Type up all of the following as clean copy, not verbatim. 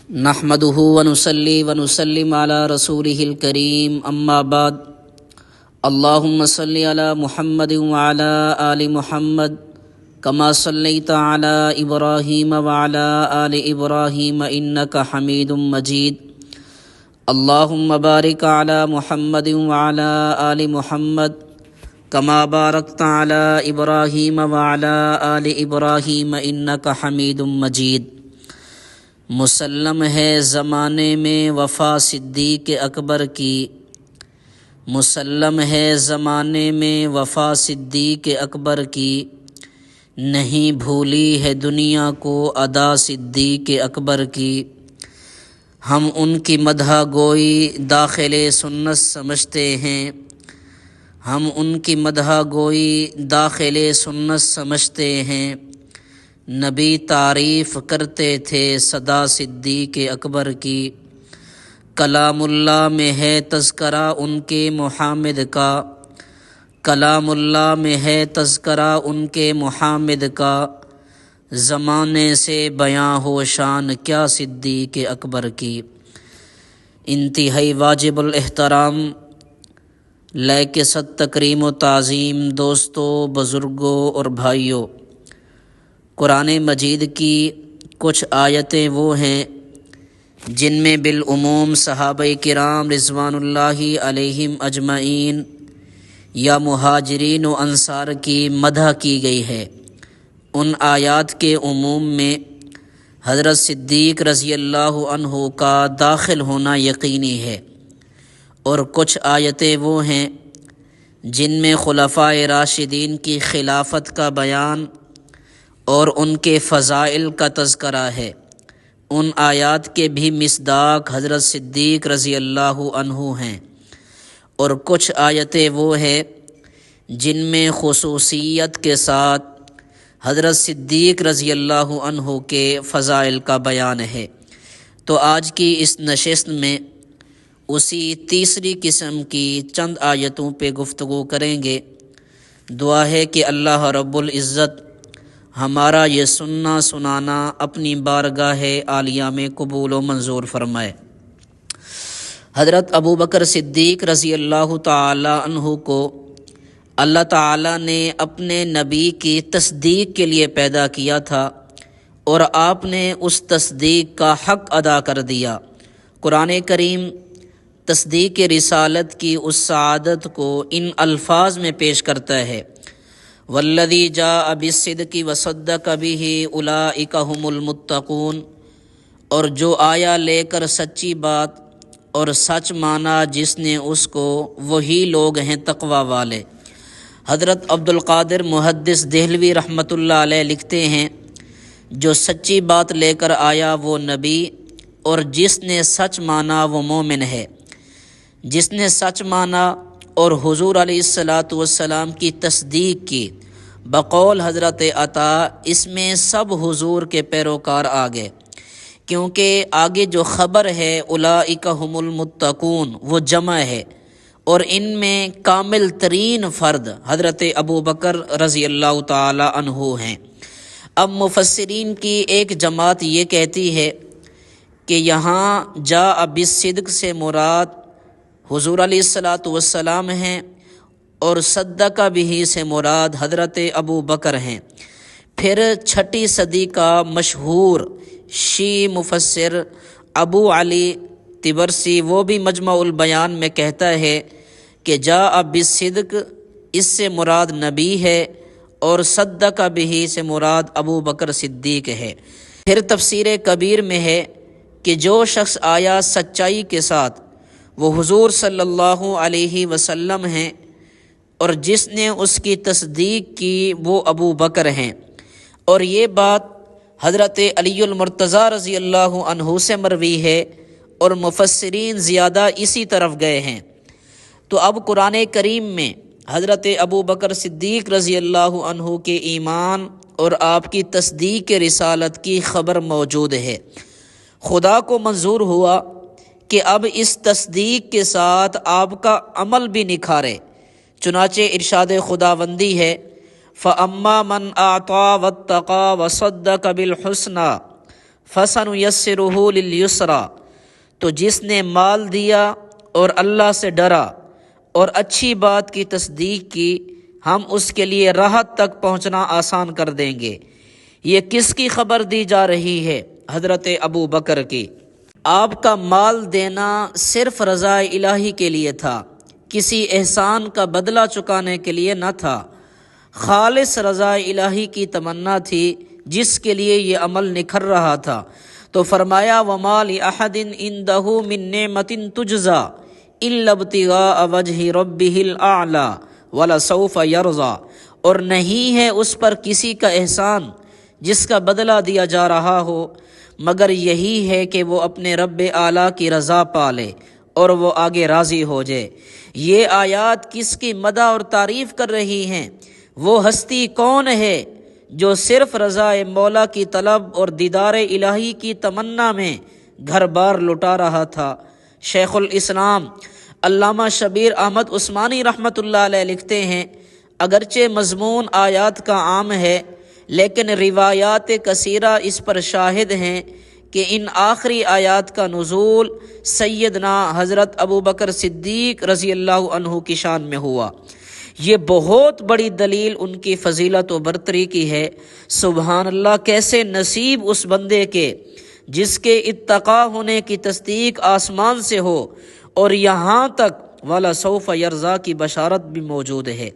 نحمده ونصلي ونسلم على رسوله الكريم اما بعد اللهم صل على محمد وعلى آل محمد كما صليت على إبراهيم وعلى آل إبراهيم إنك حميد مجيد اللهم بارك على محمد وعلى آل محمد كما باركت على إبراهيم وعلى آل إبراهيم إنك حميد مجيد۔ مسلم ہے زمانے میں وفا صدیق اکبر کی، مسلم ہے زمانے میں وفا صدیق اکبر کی، نہیں بھولی ہے دنیا کو ادا صدیق اکبر کی۔ ہم ان کی مدح گوئی داخل سنت سمجھتے ہیں، ہم ان کی مدح گوئی داخل سنت سمجھتے ہیں۔ نبی تعریف کرتے تھے سدا صدیق اکبر کی، کلام اللہ میں ہے تذکرہ ان کے محامد کا، کلام اللہ میں ہے تذکرہ ان کے محامد کا، زمانے سے بیاں ہو شان کیا صدیق اکبر کی۔ انتہائی واجب الاحترام لائق صد تکریم و تعظیم دوستوں، بزرگوں اور بھائیوں، قرآن مجید کی کچھ آیتیں وہ ہیں جن میں بالعموم صحابہ کرام رضوان اللہ علیہم اجمعین یا مہاجرین و انصار کی مدح کی گئی ہے۔ ان آیات کے عموم میں حضرت صدیق رضی اللہ عنہ کا داخل ہونا یقینی ہے، اور کچھ آیتیں وہ ہیں جن میں خلفائے راشدین کی خلافت کا بیان اور ان کے فضائل کا تذکرہ ہے۔ ان آیات کے بھی مصداق حضرت صدیق رضی اللہ عنہ ہیں، اور کچھ آیتیں وہ ہیں جن میں خصوصیت کے ساتھ حضرت صدیق رضی اللہ عنہ کے فضائل کا بیان ہے۔ تو آج کی اس نشست میں اسی تیسری قسم کی چند آیتوں پہ گفتگو کریں گے۔ دعا ہے کہ اللہ رب العزت ہمارا یہ سننا سنانا اپنی بارگاہ عالیہ میں قبول و منظور فرمائے۔ حضرت ابوبکر صدیق رضی اللہ تعالی عنہ کو اللہ تعالی نے اپنے نبی کی تصدیق کے لیے پیدا کیا تھا، اور آپ نے اس تصدیق کا حق ادا کر دیا۔ قرآن کریم تصدیق رسالت کی اس سعادت کو ان الفاظ میں پیش کرتا ہے، والذی جاء بالصدق وصدق به اولئک هم المتقون، اور جو آیا لے کر سچی بات اور سچ مانا جس نے اس کو، وہی لوگ ہیں تقوی والے۔ حضرت عبد القادر محدث دہلوی رحمۃ اللہ علیہ لکھتے ہیں، جو سچی بات لے کر آیا وہ نبی، اور جس نے سچ مانا وہ مومن ہے۔ جس نے سچ مانا اور حضور علیہ السلام کی تصدیق کی بقول حضرت عطا، اس میں سب حضور کے پیروکار آ گئے، کیونکہ آگے جو خبر ہے اولئک هم المتقون وہ جمع ہے، اور ان میں کامل ترین فرد حضرت ابوبکر رضی اللہ تعالی عنہ ہیں۔ اب مفسرین کی ایک جماعت یہ کہتی ہے کہ یہاں جاء بالصدق سے مراد حضور علیہ السلام ہیں، اور صدق بہ سے مراد حضرت ابو بکر ہیں۔ پھر 6 صدی کا مشہور شیعی مفسر ابو علی طبرسی وہ بھی مجمع البیان میں کہتا ہے کہ جاء بالصدق اس سے مراد نبی ہے، اور صدق بہ سے مراد ابو بکر صدیق ہے۔ پھر تفسیر کبیر میں ہے کہ جو شخص آیا سچائی کے ساتھ وہ حضور صلی اللہ علیہ وسلم ہیں، اور جس نے اس کی تصدیق کی وہ ابو بکر ہیں۔ اور یہ بات حضرت علی المرتضیٰ رضی اللہ عنہ سے مروی ہے، اور مفسرین زیادہ اسی طرف گئے ہیں۔ تو اب قرآن کریم میں حضرت ابو بکر صدیق رضی اللہ عنہ کے ایمان اور آپ کی تصدیق رسالت کی خبر موجود ہے۔ خدا کو منظور ہوا کہ اب اس تصدیق کے ساتھ آپ کا عمل بھی نکھارے، چنانچہ ارشاد خداوندی ہے، فَأَمَّا مَنْ أَعْطَى وَاتَّقَى وَصَدَّقَ بِالْحُسْنَى فَسَنُيَسِّرُهُ لِلْيُسْرَى، تو جس نے مال دیا اور اللہ سے ڈرا اور اچھی بات کی تصدیق کی، ہم اس کے لیے راحت تک پہنچنا آسان کر دیں گے۔ یہ کس کی خبر دی جا رہی ہے؟ حضرت ابو بکر کی۔ آپ کا مال دینا صرف رضا الہی کے لیے تھا، کسی احسان کا بدلہ چکانے کے لیے نہ تھا، خالص رضا الہی کی تمنا تھی جس کے لیے یہ عمل نکھر رہا تھا۔ تو فرمایا وَمَا لِأَحَدٍ عِندَهُ مِن نِعْمَةٍ تُجْزَىٰ إِلَّا ابْتِغَاءَ وَجْهِ رَبِّهِ الْأَعْلَىٰ وَلَسَوْفَ يَرْضَىٰ، اور نہیں ہے اس پر کسی کا احسان جس کا بدلہ دیا جا رہا ہو مگر یہی ہے کہ وہ اپنے رب اعلیٰ کی رضا پالے اور وہ آگے راضی ہو جائے۔ یہ آیات کس کی مدح اور تعریف کر رہی ہیں؟ وہ ہستی کون ہے جو صرف رضا مولا کی طلب اور دیدار الہی کی تمنا میں گھر بار لٹا رہا تھا؟ شیخ الاسلام علامہ شبیر احمد عثمانی رحمۃ اللہ علیہ لکھتے ہیں، اگرچہ مضمون آیات کا عام ہے لیکن روایات کثیرہ اس پر شاہد ہیں کہ ان آخری آیات کا نزول سیدنا حضرت ابو بکر صدیق رضی اللہ عنہ کی شان میں ہوا۔ یہ بہت بڑی دلیل ان کی فضیلت و برتری کی ہے۔ سبحان اللہ، کیسے نصیب اس بندے کے جس کے اتقا ہونے کی تصدیق آسمان سے ہو اور یہاں تک وَلَسَوْفَ يَرْضَىٰ کی بشارت بھی موجود ہے۔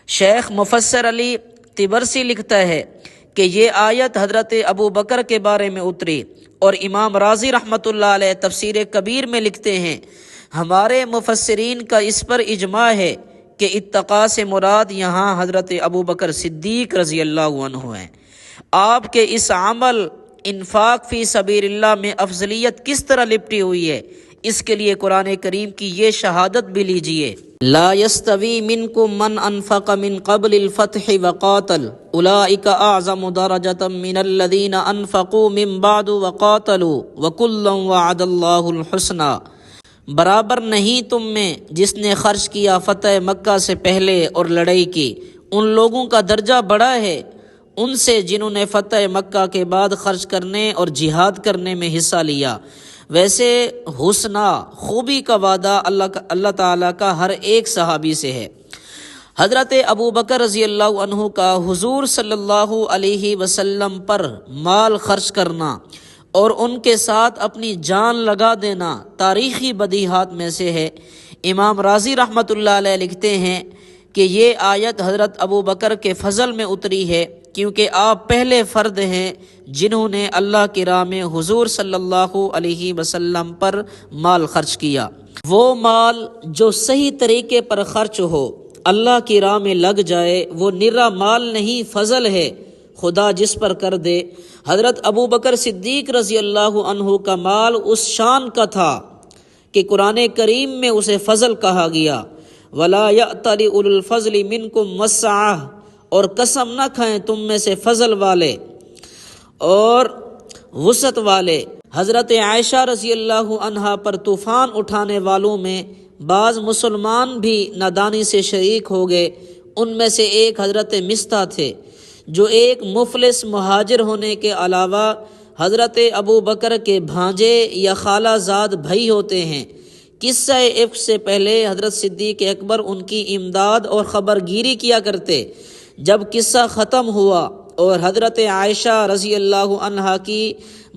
شیخ مفسر علی طبرسی لکھتا ہے کہ یہ آیت حضرت ابو بکر کے بارے میں اتری، اور امام راضی رحمۃ اللہ علیہ تفسیر کبیر میں لکھتے ہیں ہمارے مفسرین کا اس پر اجماع ہے کہ اتقا سے مراد یہاں حضرت ابو بکر صدیق رضی اللہ عنہ ہیں۔ آپ کے اس عمل انفاق فی سبیل اللہ میں افضلیت کس طرح لپٹی ہوئی ہے، اس کے لیے قرآن کریم کی یہ شہادت بھی لیجئے، لا يستوی منکم من انفق من قبل الفتح وقاتل اولئک اعظم درجة من الذین انفقوا من بعد وقاتلوا وکلا وعد اللہ الحسنى، برابر نہیں تم میں جس نے خرچ کیا فتح مکہ سے پہلے اور لڑائی کی، ان لوگوں کا درجہ بڑا ہے ان سے جنہوں نے فتح مکہ کے بعد خرچ کرنے اور جہاد کرنے میں حصہ لیا۔ ویسے حسنہ خوبی کا وعدہ اللہ تعالیٰ کا ہر ایک صحابی سے ہے۔ حضرت ابو بکر رضی اللہ عنہ کا حضور صلی اللہ علیہ وسلم پر مال خرچ کرنا اور ان کے ساتھ اپنی جان لگا دینا تاریخی بدیہات میں سے ہے۔ امام راضی رحمۃ اللہ علیہ لکھتے ہیں کہ یہ آیت حضرت ابو بکر کے فضل میں اتری ہے کیونکہ آپ پہلے فرد ہیں جنہوں نے اللہ کی راہ میں حضور صلی اللہ علیہ وسلم پر مال خرچ کیا۔ وہ مال جو صحیح طریقے پر خرچ ہو، اللہ کی راہ میں لگ جائے، وہ نرا مال نہیں، فضل ہے، خدا جس پر کر دے۔ حضرت ابو بکر صدیق رضی اللہ عنہ کا مال اس شان کا تھا کہ قرآن کریم میں اسے فضل کہا گیا، وَلَا يَأْتَلِ أُولُو الْفَضْلِ مِنْكُمْ وَالسَّعَةِ، اور قسم نہ کھائیں تم میں سے فضل والے اور وسعت والے۔ حضرت عائشہ رضی اللہ عنہا پر طوفان اٹھانے والوں میں بعض مسلمان بھی نادانی سے شریک ہو گئے۔ ان میں سے ایک حضرت مستح تھے جو ایک مفلس مہاجر ہونے کے علاوہ حضرت ابو بکر کے بھانجے یا خالہ زاد بھائی ہوتے ہیں۔ قصہ عفق سے پہلے حضرت صدیق اکبر ان کی امداد اور خبر گیری کیا کرتے۔ جب قصہ ختم ہوا اور حضرت عائشہ رضی اللہ عنہا کی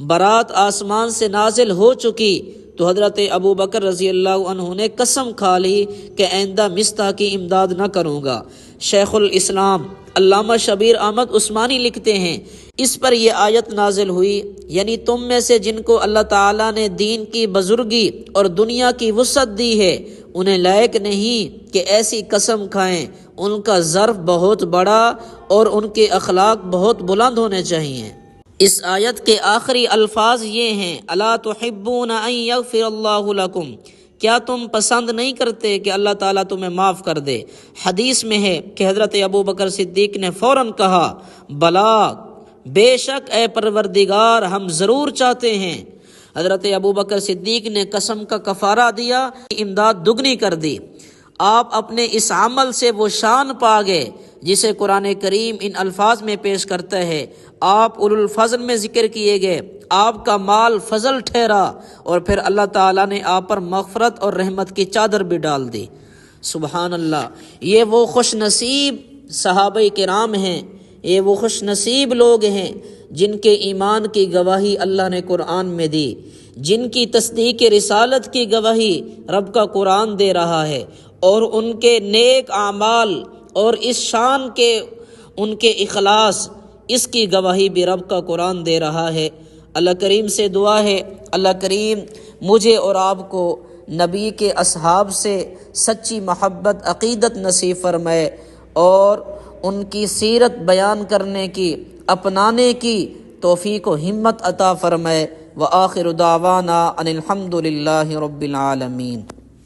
برات آسمان سے نازل ہو چکی تو حضرت ابو بکر رضی اللہ عنہ نے قسم کھا لی کہ آئندہ مستح کی امداد نہ کروں گا۔ شیخ الاسلام علامہ شبیر احمد عثمانی لکھتے ہیں اس پر یہ آیت نازل ہوئی، یعنی تم میں سے جن کو اللہ تعالیٰ نے دین کی بزرگی اور دنیا کی وسعت دی ہے انہیں لائق نہیں کہ ایسی قسم کھائیں، ان کا ظرف بہت بڑا اور ان کے اخلاق بہت بلند ہونے چاہیے۔ اس آیت کے آخری الفاظ یہ ہیں، الا تحبون ان یغفر اللہ لکم، کیا تم پسند نہیں کرتے کہ اللہ تعالیٰ تمہیں معاف کر دے؟ حدیث میں ہے کہ حضرت ابو بکر صدیق نے فوراً کہا، بلا، بے شک اے پروردگار ہم ضرور چاہتے ہیں۔ حضرت ابو بکر صدیق نے قسم کا کفارہ دیا، امداد دگنی کر دی۔ آپ اپنے اس عمل سے وہ شان پا گئے جسے قرآن کریم ان الفاظ میں پیش کرتا ہے، آپ اولو الفضل میں ذکر کیے گئے، آپ کا مال فضل ٹھہرا، اور پھر اللہ تعالیٰ نے آپ پر مغفرت اور رحمت کی چادر بھی ڈال دی۔ سبحان اللہ، یہ وہ خوش نصیب صحابہ کرام ہیں، یہ وہ خوش نصیب لوگ ہیں جن کے ایمان کی گواہی اللہ نے قرآن میں دی، جن کی تصدیق رسالت کی گواہی رب کا قرآن دے رہا ہے، اور ان کے نیک اعمال اور اس شان کے ان کے اخلاص، اس کی گواہی بھی رب کا قرآن دے رہا ہے۔ اللہ کریم سے دعا ہے، اللہ کریم مجھے اور آپ کو نبی کے اصحاب سے سچی محبت عقیدت نصیب فرمائے، اور ان کی سیرت بیان کرنے کی، اپنانے کی توفیق و ہمت عطا فرمائے۔ وآخر دعوانا ان الحمد للہ رب العالمین۔